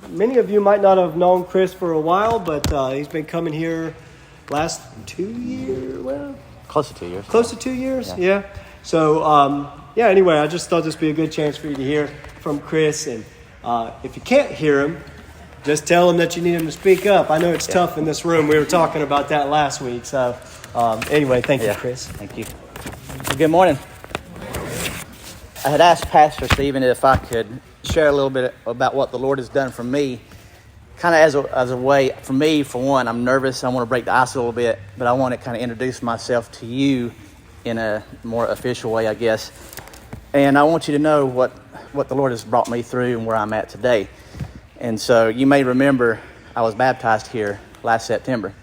Many of you might not have known Chris for a while, but he's been coming here last 2 years. Well, close to 2 years. Close to 2 years, yeah. So, anyway, I just thought this would be a good chance for you to hear from Chris. And if you can't hear him, just tell him that you need him to speak up. I know it's tough in this room. We were talking about that last week. So, anyway, thank you, Chris. Thank you. Well, good morning. I had asked Pastor Stephen if I could share a little bit about what the Lord has done for me, kind of as a way, for me, for one, I'm nervous. I want to break the ice a little bit, but I want to kind of introduce myself to you in a more official way, I guess. And I want you to know what the Lord has brought me through and where I'm at today. And so you may remember I was baptized here last September.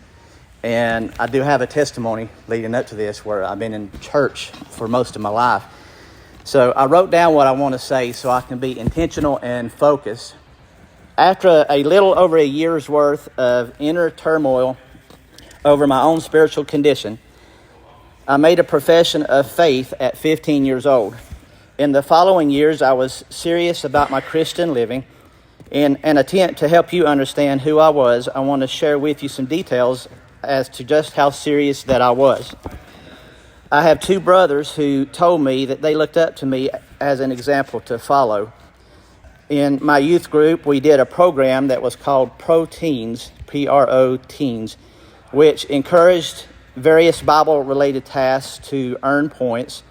And I do have a testimony leading up to this where I've been in church for most of my life. So I wrote down what I want to say so I can be intentional and focused. After a little over a year's worth of inner turmoil over my own spiritual condition, I made a profession of faith at 15 years old. In the following years, I was serious about my Christian living. In an attempt to help you understand who I was, I want to share with you some details as to just how serious that I was. I have two brothers who told me that they looked up to me as an example to follow. In my youth group, we did a program that was called Pro Teens, P-R-O Teens, which encouraged various Bible-related tasks to earn points.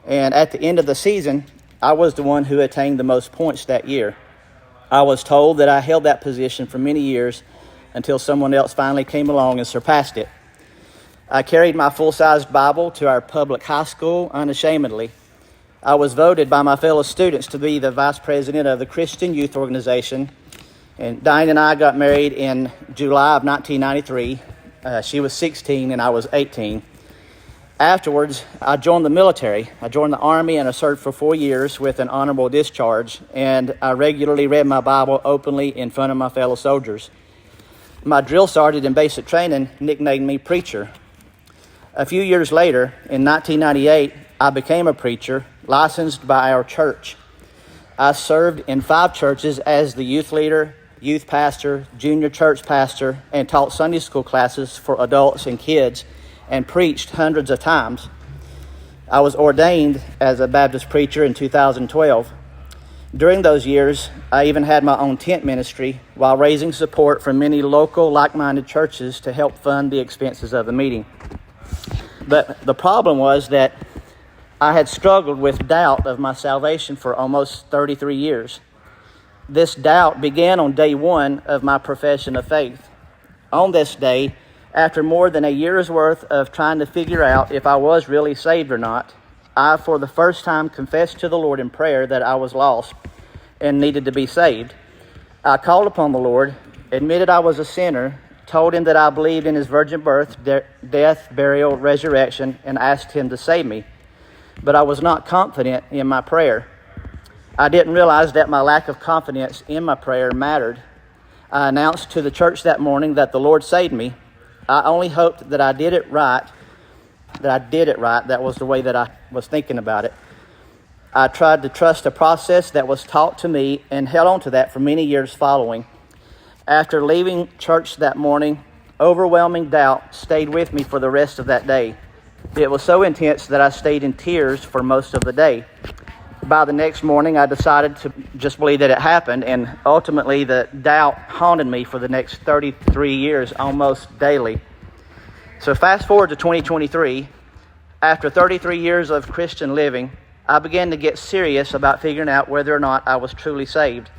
And at the end of the season, I was the one who attained the most points that year. I was told that I held that position for many years until someone else finally came along and surpassed it. I carried my full-sized Bible to our public high school unashamedly. I was voted by my fellow students to be the vice president of the Christian Youth Organization. And Diane and I got married in July of 1993. She was 16 and I was 18. Afterwards, I joined the military. I joined the Army and I served for 4 years with an honorable discharge. And I regularly read my Bible openly in front of my fellow soldiers. My drill sergeant in basic training nicknamed me Preacher. A few years later, in 1998, I became a preacher, licensed by our church. I served in 5 churches as the youth leader, youth pastor, junior church pastor, and taught Sunday school classes for adults and kids, and preached hundreds of times. I was ordained as a Baptist preacher in 2012. During those years, I even had my own tent ministry while raising support from many local like-minded churches to help fund the expenses of the meeting. But the problem was that I had struggled with doubt of my salvation for almost 33 years. This doubt began on day one of my profession of faith. On this day, after more than a year's worth of trying to figure out if I was really saved or not, I, for the first time, confessed to the Lord in prayer that I was lost and needed to be saved. I called upon the Lord, admitted I was a sinner, told him that I believed in his virgin birth, death, burial, resurrection, and asked him to save me. But I was not confident in my prayer. I didn't realize that my lack of confidence in my prayer mattered. I announced to the church that morning that the Lord saved me. I only hoped that I did it right. That was the way that I was thinking about it. I tried to trust a process that was taught to me and held on to that for many years following. After leaving church that morning, overwhelming doubt stayed with me for the rest of that day. It was so intense that I stayed in tears for most of the day. By the next morning, I decided to just believe that it happened, and ultimately the doubt haunted me for the next 33 years, almost daily. So fast forward to 2023, after 33 years of Christian living, I began to get serious about figuring out whether or not I was truly saved.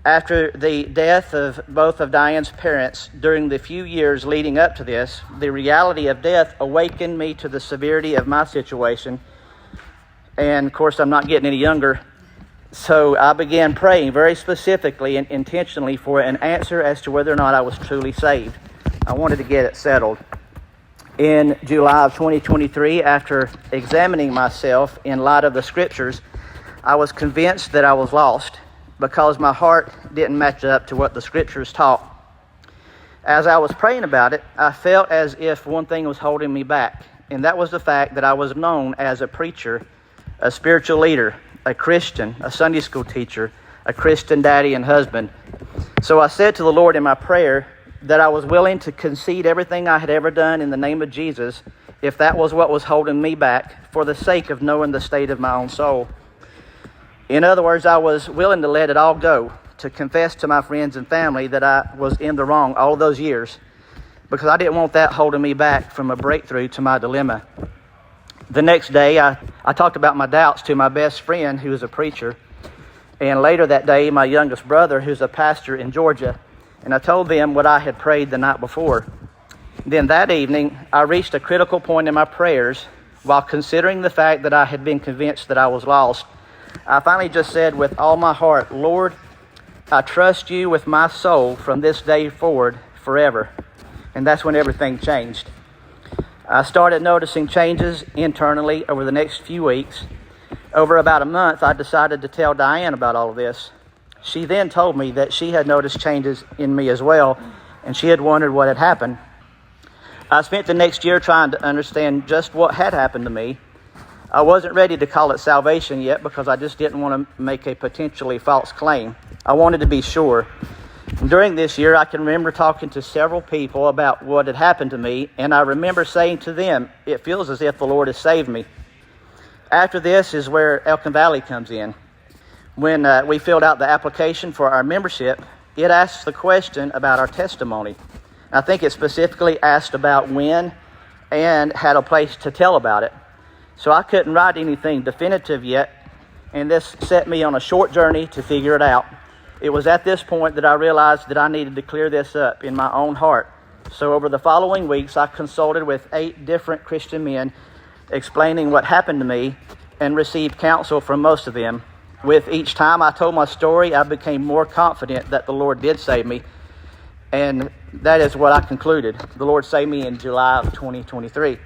After the death of both of Diane's parents during the few years leading up to this, the reality of death awakened me to the severity of my situation. And of course, I'm not getting any younger. So I began praying very specifically and intentionally for an answer as to whether or not I was truly saved. I wanted to get it settled. In July of 2023, after examining myself in light of the scriptures, I was convinced that I was lost, because my heart didn't match up to what the scriptures taught. As I was praying about it, I felt as if one thing was holding me back, and that was the fact that I was known as a preacher, a spiritual leader, a Christian, a Sunday school teacher, a Christian daddy and husband. So I said to the Lord in my prayer that I was willing to concede everything I had ever done in the name of Jesus if that was what was holding me back for the sake of knowing the state of my own soul. In other words, I was willing to let it all go, to confess to my friends and family that I was in the wrong all those years, because I didn't want that holding me back from a breakthrough to my dilemma. The next day, I talked about my doubts to my best friend, who is a preacher, and later that day, my youngest brother, who's a pastor in Georgia, and I told them what I had prayed the night before. Then that evening, I reached a critical point in my prayers while considering the fact that I had been convinced that I was lost. I finally just said with all my heart, Lord, I trust you with my soul from this day forward forever. And that's when everything changed. I started noticing changes internally over the next few weeks. Over about a month, I decided to tell Diane about all of this. She then told me that she had noticed changes in me as well, and she had wondered what had happened. I spent the next year trying to understand just what had happened to me. I wasn't ready to call it salvation yet because I just didn't want to make a potentially false claim. I wanted to be sure. During this year, I can remember talking to several people about what had happened to me, and I remember saying to them, it feels as if the Lord has saved me. After this is where Elkin Valley comes in. When we filled out the application for our membership, it asks the question about our testimony. I think it specifically asked about when and had a place to tell about it. So I couldn't write anything definitive yet, and this set me on a short journey to figure it out. It was at this point that I realized that I needed to clear this up in my own heart. So over the following weeks, I consulted with 8 different Christian men explaining what happened to me and received counsel from most of them. With each time I told my story, I became more confident that the Lord did save me. And that is what I concluded. The Lord saved me in July of 2023.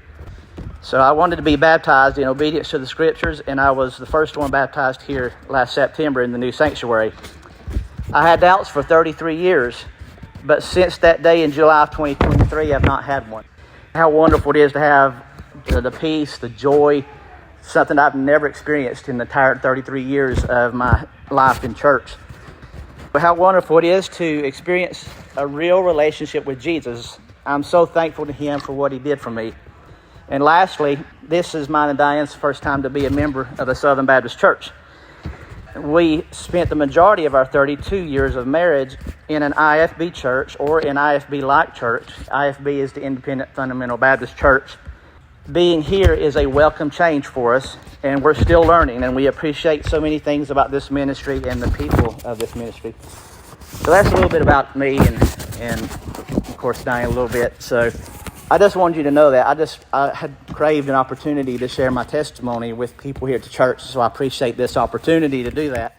So I wanted to be baptized in obedience to the scriptures, and I was the first one baptized here last September in the new sanctuary. I had doubts for 33 years, but since that day in July of 2023, I've not had one. How wonderful it is to have the peace, the joy, something I've never experienced in the entire 33 years of my life in church. But how wonderful it is to experience a real relationship with Jesus. I'm so thankful to Him for what He did for me. And lastly, this is mine and Diane's first time to be a member of a Southern Baptist church. We spent the majority of our 32 years of marriage in an IFB church or an IFB-like church. IFB is the Independent Fundamental Baptist Church. Being here is a welcome change for us, and we're still learning, and we appreciate so many things about this ministry and the people of this ministry. So that's a little bit about me and of course Diane a little bit. So I just wanted you to know that I had craved an opportunity to share my testimony with people here at the church, so I appreciate this opportunity to do that.